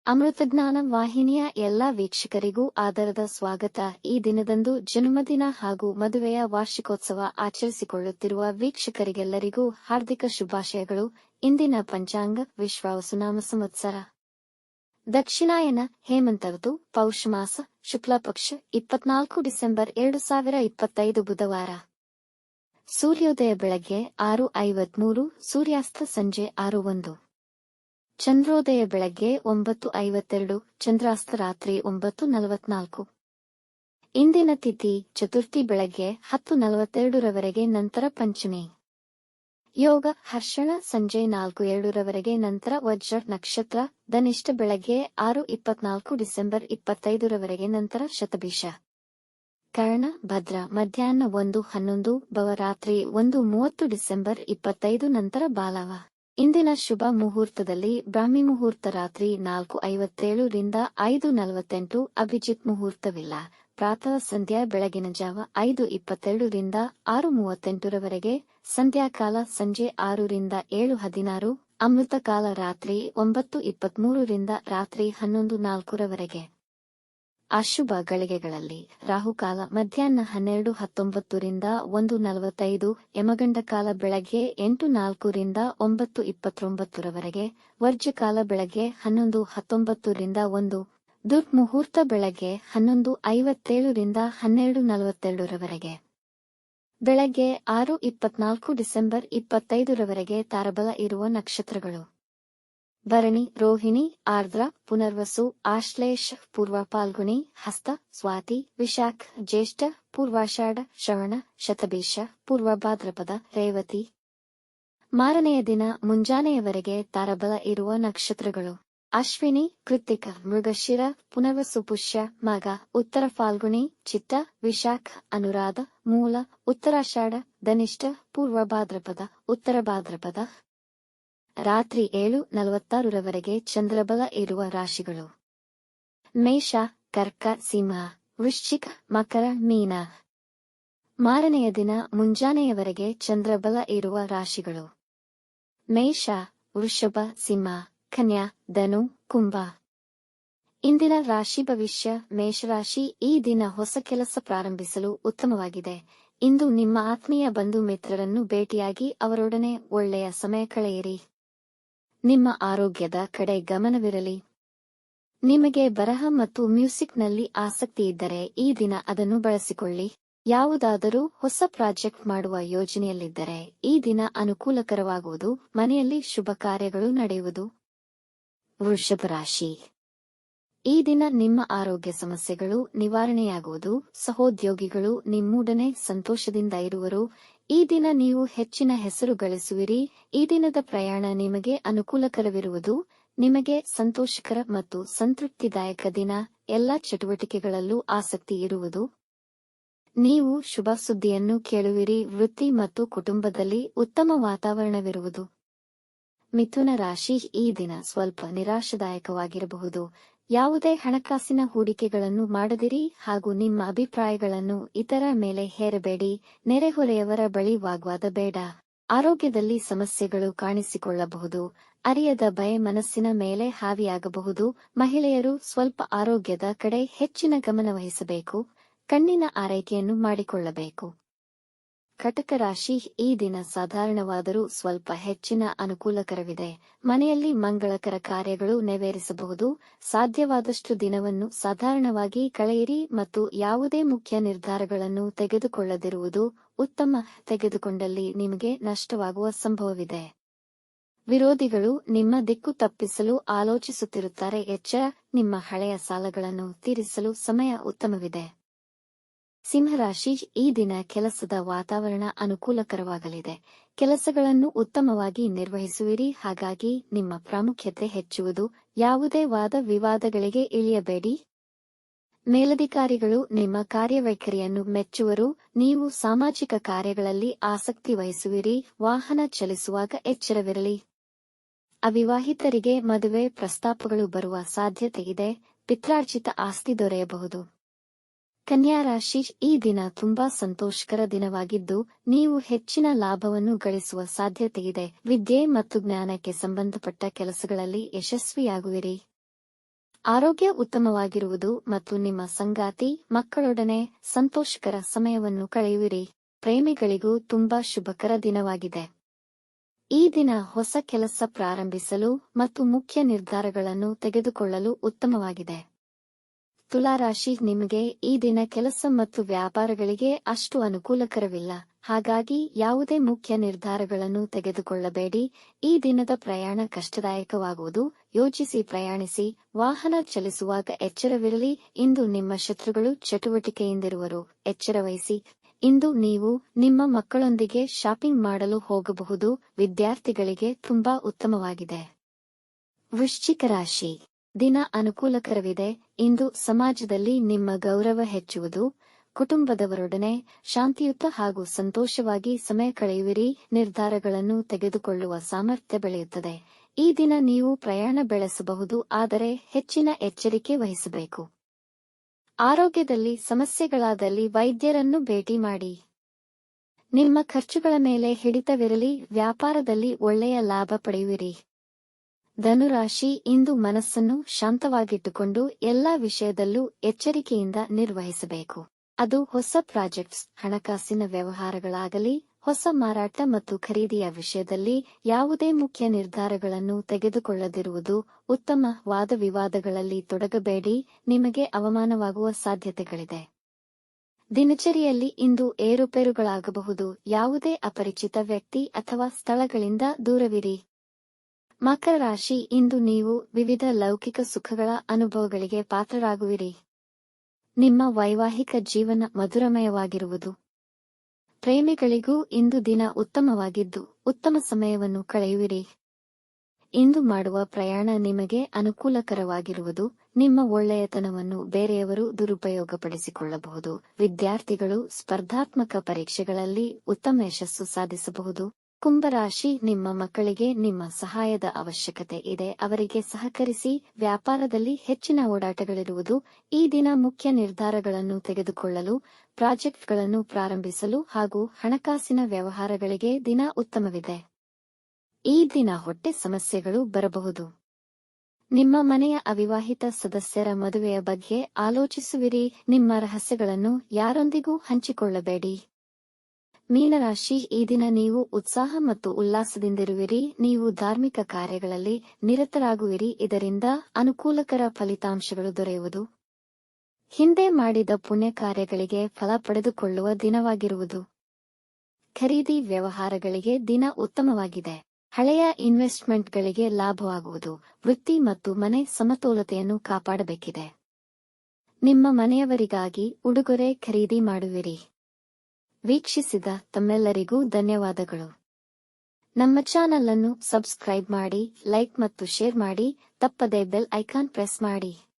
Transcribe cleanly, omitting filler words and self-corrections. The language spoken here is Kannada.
ಅಮೃತಜ್ಞಾನ ವಾಹಿನಿಯ ಎಲ್ಲಾ ವೀಕ್ಷಕರಿಗೂ ಆದರದ ಸ್ವಾಗತ. ಈ ದಿನದಂದು ಜನ್ಮದಿನ ಹಾಗೂ ಮದುವೆಯ ವಾರ್ಷಿಕೋತ್ಸವ ಆಚರಿಸಿಕೊಳ್ಳುತ್ತಿರುವ ವೀಕ್ಷಕರಿಗೆಲ್ಲರಿಗೂ ಹಾರ್ದಿಕ ಶುಭಾಶಯಗಳು. ಇಂದಿನ ಪಂಚಾಂಗ ವಿಶ್ವಾವಸುನಾಮ ಸಂವತ್ಸರ ದಕ್ಷಿಣಾಯನ ಹೇಮಂತ ಋತು ಪೌಷಮಾಸ ಶುಕ್ಲಪಕ್ಷ 24 ಡಿಸೆಂಬರ್ 2025 ಬುಧವಾರ. ಸೂರ್ಯೋದಯ ಬೆಳಗ್ಗೆ 6:53, ಸೂರ್ಯಾಸ್ತ ಸಂಜೆ 6:01. ಚಂದ್ರೋದಯ ಬೆಳಗ್ಗೆ 9:52, ಚಂದ್ರಾಸ್ತ ರಾತ್ರಿ 9:44. ಇಂದಿನ ತಿಥಿ ಚತುರ್ಥಿ ಬೆಳಗ್ಗೆ 10:42 ರವರೆಗೆ, ನಂತರ ಪಂಚಮಿ. ಯೋಗ ಹರ್ಷಣ ಸಂಜೆ 4:02 ರವರೆಗೆ, ನಂತರ ವಜ್ರ ನಕ್ಷತ್ರ. ಧನಿಷ್ಠ ಬೆಳಗ್ಗೆ 6:24 ಡಿಸೆಂಬರ್ 25 ರವರೆಗೆ, ನಂತರ ಶತಭಿಷ. ಕರ್ಣ ಭದ್ರ ಮಧ್ಯಾಹ್ನ 1:11, ಭವ ರಾತ್ರಿ 1:30 ಡಿಸೆಂಬರ್ 25, ನಂತರ ಬಾಲವ. ಇಂದಿನ ಶುಭ ಮುಹೂರ್ತದಲ್ಲಿ ಬ್ರಾಹ್ಮಿ ಮುಹೂರ್ತ ರಾತ್ರಿ 4:57 ರಿಂದ 5:48, ಅಭಿಜಿತ್ ಮುಹೂರ್ತವಿಲ್ಲ. ಪ್ರಾತಃ ಸಂಧ್ಯಾ ಬೆಳಗಿನ ಜಾವ 5:22 ರಿಂದ 6:38 ರವರೆಗೆ, ಸಂಧ್ಯಾಕಾಲ ಸಂಜೆ 6 ರಿಂದ 7:16, ಅಮೃತ ಕಾಲ ರಾತ್ರಿ 9:23 ರಿಂದ ರಾತ್ರಿ 11:04 ರವರೆಗೆ. ಅಶುಭ ಗಳಿಗೆಗಳಲ್ಲಿ ರಾಹುಕಾಲ ಮಧ್ಯಾಹ್ನ 12:19 ರಿಂದ 1:45, ಯಮಗಂಡ ಕಾಲ ಬೆಳಗ್ಗೆ 8:04 ರಿಂದ 9:29 ರವರೆಗೆ, ವರ್ಜ್ಯಕಾಲ ಬೆಳಗ್ಗೆ 11:19 ರಿಂದ 1, ದುರ್ಮುಹೂರ್ತ ಬೆಳಗ್ಗೆ 11:57 ರಿಂದ 12:42 ರವರೆಗೆ. ಬೆಳಗ್ಗೆ 6:24 ಡಿಸೆಂಬರ್ 25 ರವರೆಗೆ ತಾರಬಲ ಇರುವ ನಕ್ಷತ್ರಗಳು: ಭರಣಿ, ರೋಹಿಣಿ, ಆರ್ದ್ರ, ಪುನರ್ವಸು, ಆಶ್ಲೇಷ, ಪೂರ್ವ ಪಾಲ್ಗುಣಿ, ಹಸ್ತ, ಸ್ವಾತಿ, ವಿಶಾಖ, ಜ್ಯೇಷ್ಠ, ಪೂರ್ವಾಷಾಢ, ಶ್ರವಣ, ಶತಭಿಷ, ಪೂರ್ವ ಭಾದ್ರಪದ, ರೇವತಿ. ಮಾರನೆಯ ದಿನ ಮುಂಜಾನೆಯವರೆಗೆ ತಾರಬಲ ಇರುವ ನಕ್ಷತ್ರಗಳು: ಅಶ್ವಿನಿ, ಕೃತ್ತಿಕ, ಮೃಗಶಿರ, ಪುನರ್ವಸು, ಪುಷ್ಯ, ಮಗ, ಉತ್ತರ ಫಾಲ್ಗುಣಿ, ಚಿತ್ತ, ವಿಶಾಖ, ಅನುರಾಧ, ಮೂಲ, ಉತ್ತರಾಷಾಢ, ಧನಿಷ್ಠ, ಪೂರ್ವ ಭಾದ್ರಪದ, ಉತ್ತರ ಭಾದ್ರಪದ. ರಾತ್ರಿ 7:46 ರವರೆಗೆ ಚಂದ್ರಬಲ ಇರುವ ರಾಶಿಗಳು: ಮೇಷ, ಕರ್ಕ, ಸಿಂಹ, ವೃಶ್ಚಿಕ, ಮಕರ, ಮೀನ. ಮಾರನೆಯ ದಿನ ಮುಂಜಾನೆಯವರೆಗೆ ಚಂದ್ರಬಲ ಇರುವ ರಾಶಿಗಳು: ಮೇಷ, ವೃಷಭ, ಸಿಂಹ, ಕನ್ಯಾ, ಧನು, ಕುಂಭ. ಇಂದಿನ ರಾಶಿ ಭವಿಷ್ಯ: ಮೇಷರಾಶಿ, ಈ ದಿನ ಹೊಸ ಕೆಲಸ ಪ್ರಾರಂಭಿಸಲು ಉತ್ತಮವಾಗಿದೆ. ಇಂದು ನಿಮ್ಮ ಆತ್ಮೀಯ ಬಂಧು ಮಿತ್ರರನ್ನು ಭೇಟಿಯಾಗಿ ಅವರೊಡನೆ ಒಳ್ಳೆಯ ಸಮಯ ಕಳೆಯಿರಿ. ನಿಮ್ಮ ಆರೋಗ್ಯದ ಕಡೆ ಗಮನವಿರಲಿ. ನಿಮಗೆ ಬರಹ ಮತ್ತು ಮ್ಯೂಸಿಕ್ನಲ್ಲಿ ಆಸಕ್ತಿ ಇದ್ದರೆ ಈ ದಿನ ಅದನ್ನು ಬಳಸಿಕೊಳ್ಳಿ. ಯಾವುದಾದರೂ ಹೊಸ ಪ್ರಾಜೆಕ್ಟ್ ಮಾಡುವ ಯೋಜನೆಯಲ್ಲಿದ್ದರೆ ಈ ದಿನ ಅನುಕೂಲಕರವಾಗುವುದು. ಮನೆಯಲ್ಲಿ ಶುಭ ಕಾರ್ಯಗಳು ನಡೆಯುವುದು. ವೃಷಭ ರಾಶಿ, ಈ ದಿನ ನಿಮ್ಮ ಆರೋಗ್ಯ ಸಮಸ್ಯೆಗಳು ನಿವಾರಣೆಯಾಗುವುದು. ಸಹೋದ್ಯೋಗಿಗಳು ನಿಮ್ಮೊಡನೆ ಸಂತೋಷದಿಂದ ಇರುವರು. ಈ ದಿನ ನೀವು ಹೆಚ್ಚಿನ ಹೆಸರು ಗಳಿಸುವಿರಿ. ಈ ದಿನದ ಪ್ರಯಾಣ ನಿಮಗೆ ಅನುಕೂಲಕರವಿರುವುದು. ನಿಮಗೆ ಸಂತೋಷಕರ ಮತ್ತು ಸಂತೃಪ್ತಿದಾಯಕ ದಿನ. ಎಲ್ಲ ಚಟುವಟಿಕೆಗಳಲ್ಲೂ ಆಸಕ್ತಿ ಇರುವುದು. ನೀವು ಶುಭ ಸುದ್ದಿಯನ್ನು ಕೇಳುವಿರಿ. ವೃತ್ತಿ ಮತ್ತು ಕುಟುಂಬದಲ್ಲಿ ಉತ್ತಮ ವಾತಾವರಣವಿರುವುದು. ಮಿಥುನ ರಾಶಿ, ಈ ದಿನ ಸ್ವಲ್ಪ ನಿರಾಶಾದಾಯಕವಾಗಿರಬಹುದು. ಯಾವುದೇ ಹಣಕಾಸಿನ ಹೂಡಿಕೆಗಳನ್ನು ಮಾಡದಿರಿ ಹಾಗೂ ನಿಮ್ಮ ಅಭಿಪ್ರಾಯಗಳನ್ನು ಇತರ ಮೇಲೆ ಹೇರಬೇಡಿ. ನೆರೆಹೊರೆಯವರ ಬಳಿ ವಾಗ್ವಾದ ಬೇಡ. ಆರೋಗ್ಯದಲ್ಲಿ ಸಮಸ್ಯೆಗಳು ಕಾಣಿಸಿಕೊಳ್ಳಬಹುದು. ಅರಿಯದ ಭಯ ಮನಸ್ಸಿನ ಮೇಲೆ ಹಾವಿಯಾಗಬಹುದು. ಮಹಿಳೆಯರು ಸ್ವಲ್ಪ ಆರೋಗ್ಯದ ಕಡೆ ಹೆಚ್ಚಿನ ಗಮನ ವಹಿಸಬೇಕು. ಕಣ್ಣಿನ ಆರೈಕೆಯನ್ನು ಮಾಡಿಕೊಳ್ಳಬೇಕು. ಕಟಕ ರಾಶಿ, ಈ ದಿನ ಸಾಧಾರಣವಾದರೂ ಸ್ವಲ್ಪ ಹೆಚ್ಚಿನ ಅನುಕೂಲಕರವಿದೆ. ಮನೆಯಲ್ಲಿ ಮಂಗಳಕರ ಕಾರ್ಯಗಳು ನೆರವೇರಿಸಬಹುದು. ಸಾಧ್ಯವಾದಷ್ಟು ದಿನವನ್ನು ಸಾಧಾರಣವಾಗಿ ಕಳೆಯಿರಿ ಮತ್ತು ಯಾವುದೇ ಮುಖ್ಯ ನಿರ್ಧಾರಗಳನ್ನು ತೆಗೆದುಕೊಳ್ಳದಿರುವುದು ಉತ್ತಮ. ತೆಗೆದುಕೊಂಡಲ್ಲಿ ನಿಮಗೆ ನಷ್ಟವಾಗುವ ಸಂಭವವಿದೆ. ವಿರೋಧಿಗಳು ನಿಮ್ಮ ದಿಕ್ಕು ತಪ್ಪಿಸಲು ಆಲೋಚಿಸುತ್ತಿರುತ್ತಾರೆ. ಎಚ್ಚರ, ನಿಮ್ಮ ಹಳೆಯ ಸಾಲಗಳನ್ನು ತೀರಿಸಲು ಸಮಯ ಉತ್ತಮವಿದೆ. ಸಿಂಹರಾಶಿ, ಈ ದಿನ ಕೆಲಸದ ವಾತಾವರಣ ಅನುಕೂಲಕರವಾಗಲಿದೆ. ಕೆಲಸಗಳನ್ನು ಉತ್ತಮವಾಗಿ ನಿರ್ವಹಿಸುವಿರಿ, ಹಾಗಾಗಿ ನಿಮ್ಮ ಪ್ರಾಮುಖ್ಯತೆ ಹೆಚ್ಚುವುದು. ಯಾವುದೇ ವಾದ ವಿವಾದಗಳಿಗೆ ಇಳಿಯಬೇಡಿ. ಮೇಲಧಿಕಾರಿಗಳು ನಿಮ್ಮ ಕಾರ್ಯವೈಖರಿಯನ್ನು ಮೆಚ್ಚುವರು. ನೀವು ಸಾಮಾಜಿಕ ಕಾರ್ಯಗಳಲ್ಲಿ ಆಸಕ್ತಿ ವಹಿಸುವಿರಿ. ವಾಹನ ಚಲಿಸುವಾಗ ಎಚ್ಚರವಿರಲಿ. ಅವಿವಾಹಿತರಿಗೆ ಮದುವೆ ಪ್ರಸ್ತಾಪಗಳು ಬರುವ ಸಾಧ್ಯತೆಯಿದೆ. ಪಿತ್ರಾರ್ಜಿತ ಆಸ್ತಿ ದೊರೆಯಬಹುದು. ಕನ್ಯಾ ರಾಶಿ, ಈ ದಿನ ತುಂಬಾ ಸಂತೋಷಕರ ದಿನವಾಗಿದ್ದು ನೀವು ಹೆಚ್ಚಿನ ಲಾಭವನ್ನು ಗಳಿಸುವ ಸಾಧ್ಯತೆಯಿದೆ. ವಿದ್ಯೆ ಮತ್ತು ಜ್ಞಾನಕ್ಕೆ ಸಂಬಂಧಪಟ್ಟ ಕೆಲಸಗಳಲ್ಲಿ ಯಶಸ್ವಿಯಾಗುವಿರಿ. ಆರೋಗ್ಯ ಉತ್ತಮವಾಗಿರುವುದು ಮತ್ತು ನಿಮ್ಮ ಸಂಗಾತಿ ಮಕ್ಕಳೊಡನೆ ಸಂತೋಷಕರ ಸಮಯವನ್ನು ಕಳೆಯುವಿರಿ. ಪ್ರೇಮಿಗಳಿಗೂ ತುಂಬಾ ಶುಭಕರ ದಿನವಾಗಿದೆ. ಈ ದಿನ ಹೊಸ ಕೆಲಸ ಪ್ರಾರಂಭಿಸಲು ಮತ್ತು ಮುಖ್ಯ ನಿರ್ಧಾರಗಳನ್ನು ತೆಗೆದುಕೊಳ್ಳಲು ಉತ್ತಮವಾಗಿದೆ. ತುಲಾರಾಶಿ, ನಿಮಗೆ ಈ ದಿನ ಕೆಲಸ ಮತ್ತು ವ್ಯಾಪಾರಗಳಿಗೆ ಅಷ್ಟು ಅನುಕೂಲಕರವಿಲ್ಲ. ಹಾಗಾಗಿ ಯಾವುದೇ ಮುಖ್ಯ ನಿರ್ಧಾರಗಳನ್ನು ತೆಗೆದುಕೊಳ್ಳಬೇಡಿ. ಈ ದಿನದ ಪ್ರಯಾಣ ಕಷ್ಟದಾಯಕವಾಗುವುದು. ಯೋಚಿಸಿ ಪ್ರಯಾಣಿಸಿ. ವಾಹನ ಚಲಿಸುವಾಗ ಎಚ್ಚರವಿರಲಿ. ಇಂದು ನಿಮ್ಮ ಶತ್ರುಗಳು ಚಟುವಟಿಕೆಯಿಂದಿರುವರು. ಎಚ್ಚರವಹಿಸಿ. ಇಂದು ನೀವು ನಿಮ್ಮ ಮಕ್ಕಳೊಂದಿಗೆ ಶಾಪಿಂಗ್ ಮಾಡಲು ಹೋಗಬಹುದು. ವಿದ್ಯಾರ್ಥಿಗಳಿಗೆ ತುಂಬಾ ಉತ್ತಮವಾಗಿದೆ. ವೃಶ್ಚಿಕ ರಾಶಿ, ದಿನ ಅನುಕೂಲಕರವಿದೆ. ಇಂದು ಸಮಾಜದಲ್ಲಿ ನಿಮ್ಮ ಗೌರವ ಹೆಚ್ಚುವುದು. ಕುಟುಂಬದವರೊಡನೆ ಶಾಂತಿಯುತ ಹಾಗೂ ಸಂತೋಷವಾಗಿ ಸಮಯ ಕಳೆಯುವಿರಿ. ನಿರ್ಧಾರಗಳನ್ನು ತೆಗೆದುಕೊಳ್ಳುವ ಸಾಮರ್ಥ್ಯ ಬೆಳೆಯುತ್ತದೆ. ಈ ದಿನ ನೀವು ಪ್ರಯಾಣ ಬೆಳೆಸಬಹುದು, ಆದರೆ ಹೆಚ್ಚಿನ ಎಚ್ಚರಿಕೆ ವಹಿಸಬೇಕು. ಆರೋಗ್ಯದಲ್ಲಿ ಸಮಸ್ಯೆಗಳಾದಲ್ಲಿ ವೈದ್ಯರನ್ನು ಭೇಟಿ ಮಾಡಿ. ನಿಮ್ಮ ಖರ್ಚುಗಳ ಮೇಲೆ ಹಿಡಿತವಿರಲಿ. ವ್ಯಾಪಾರದಲ್ಲಿ ಒಳ್ಳೆಯ ಲಾಭ ಪಡೆಯುವಿರಿ. ಧನುರಾಶಿ, ಇಂದು ಮನಸ್ಸನ್ನು ಶಾಂತವಾಗಿಟ್ಟುಕೊಂಡು ಎಲ್ಲಾ ವಿಷಯದಲ್ಲೂ ಎಚ್ಚರಿಕೆಯಿಂದ ನಿರ್ವಹಿಸಬೇಕು. ಅದು ಹೊಸ ಪ್ರಾಜೆಕ್ಟ್ಸ್, ಹಣಕಾಸಿನ ವ್ಯವಹಾರಗಳಾಗಲಿ, ಹೊಸ ಮಾರಾಟ ಮತ್ತು ಖರೀದಿಯ ವಿಷಯದಲ್ಲಿ ಯಾವುದೇ ಮುಖ್ಯ ನಿರ್ಧಾರಗಳನ್ನು ತೆಗೆದುಕೊಳ್ಳದಿರುವುದು ಉತ್ತಮ. ವಾದವಿವಾದಗಳಲ್ಲಿ ತೊಡಗಬೇಡಿ. ನಿಮಗೆ ಅವಮಾನವಾಗುವ ಸಾಧ್ಯತೆಗಳಿದೆ. ದಿನಚರಿಯಲ್ಲಿ ಇಂದು ಏರುಪೇರುಗಳಾಗಬಹುದು. ಯಾವುದೇ ಅಪರಿಚಿತ ವ್ಯಕ್ತಿ ಅಥವಾ ಸ್ಥಳಗಳಿಂದ ದೂರವಿರಿ. ಮಕರ ರಾಶಿ, ಇಂದು ನೀವು ವಿವಿಧ ಲೌಕಿಕ ಸುಖಗಳ ಅನುಭವಗಳಿಗೆ ಪಾತ್ರರಾಗುವಿರಿ. ನಿಮ್ಮ ವೈವಾಹಿಕ ಜೀವನ ಮಧುರಮಯವಾಗಿರುವುದು. ಪ್ರೇಮಿಗಳಿಗೂ ಇಂದು ದಿನ ಉತ್ತಮವಾಗಿದ್ದು ಉತ್ತಮ ಸಮಯವನ್ನು ಕಳೆಯುವಿರಿ. ಇಂದು ಮಾಡುವ ಪ್ರಯಾಣ ನಿಮಗೆ ಅನುಕೂಲಕರವಾಗಿರುವುದು. ನಿಮ್ಮ ಒಳ್ಳೆಯತನವನ್ನು ಬೇರೆಯವರು ದುರುಪಯೋಗಪಡಿಸಿಕೊಳ್ಳಬಹುದು. ವಿದ್ಯಾರ್ಥಿಗಳು ಸ್ಪರ್ಧಾತ್ಮಕ ಪರೀಕ್ಷೆಗಳಲ್ಲಿ ಉತ್ತಮ ಯಶಸ್ಸು ಸಾಧಿಸಬಹುದು. ಕುಂಭರಾಶಿ, ನಿಮ್ಮ ಮಕ್ಕಳಿಗೆ ನಿಮ್ಮ ಸಹಾಯದ ಅವಶ್ಯಕತೆ ಇದೆ. ಅವರಿಗೆ ಸಹಕರಿಸಿ. ವ್ಯಾಪಾರದಲ್ಲಿ ಹೆಚ್ಚಿನ ಓಡಾಟಗಳಿರುವುದು. ಈ ದಿನ ಮುಖ್ಯ ನಿರ್ಧಾರಗಳನ್ನು ತೆಗೆದುಕೊಳ್ಳಲು, ಪ್ರಾಜೆಕ್ಟ್ಗಳನ್ನು ಪ್ರಾರಂಭಿಸಲು ಹಾಗೂ ಹಣಕಾಸಿನ ವ್ಯವಹಾರಗಳಿಗೆ ದಿನ ಉತ್ತಮವಿದೆ. ಈ ದಿನ ಹೊಟ್ಟೆ ಸಮಸ್ಯೆಗಳು ಬರಬಹುದು. ನಿಮ್ಮ ಮನೆಯ ಅವಿವಾಹಿತ ಸದಸ್ಯರ ಮದುವೆಯ ಬಗ್ಗೆ ಆಲೋಚಿಸುವಿರಿ. ನಿಮ್ಮ ರಹಸ್ಯಗಳನ್ನು ಯಾರೊಂದಿಗೂ ಹಂಚಿಕೊಳ್ಳಬೇಡಿ. ಮೀನರಾಶಿ, ಈ ದಿನ ನೀವು ಉತ್ಸಾಹ ಮತ್ತು ಉಲ್ಲಾಸದಿಂದಿರುವಿರಿ. ನೀವು ಧಾರ್ಮಿಕ ಕಾರ್ಯಗಳಲ್ಲಿ ನಿರತರಾಗುವಿರಿ. ಇದರಿಂದ ಅನುಕೂಲಕರ ಫಲಿತಾಂಶಗಳು ದೊರೆಯುವುದು. ಹಿಂದೆ ಮಾಡಿದ ಪುಣ್ಯ ಕಾರ್ಯಗಳಿಗೆ ಫಲ ಪಡೆದುಕೊಳ್ಳುವ ದಿನವಾಗಿರುವುದು. ಖರೀದಿ ವ್ಯವಹಾರಗಳಿಗೆ ದಿನ ಉತ್ತಮವಾಗಿದೆ. ಹಳೆಯ ಇನ್ವೆಸ್ಟ್ಮೆಂಟ್ಗಳಿಗೆ ಲಾಭವಾಗುವುದು. ವೃತ್ತಿ ಮತ್ತು ಮನೆ ಸಮತೋಲತೆಯನ್ನು ಕಾಪಾಡಬೇಕಿದೆ. ನಿಮ್ಮ ಮನೆಯವರಿಗಾಗಿ ಉಡುಗೊರೆ ಖರೀದಿ ಮಾಡುವಿರಿ. ವೀಕ್ಷಿಸಿದ ತಮ್ಮೆಲ್ಲರಿಗೂ ಧನ್ಯವಾದಗಳು. ನಮ್ಮ ಚಾನಲ್ ಅನ್ನು ಸಬ್ಸ್ಕ್ರೈಬ್ ಮಾಡಿ, ಲೈಕ್ ಮತ್ತು ಶೇರ್ ಮಾಡಿ. ತಪ್ಪದೇ ಬೆಲ್ ಐಕಾನ್ ಪ್ರೆಸ್ ಮಾಡಿ.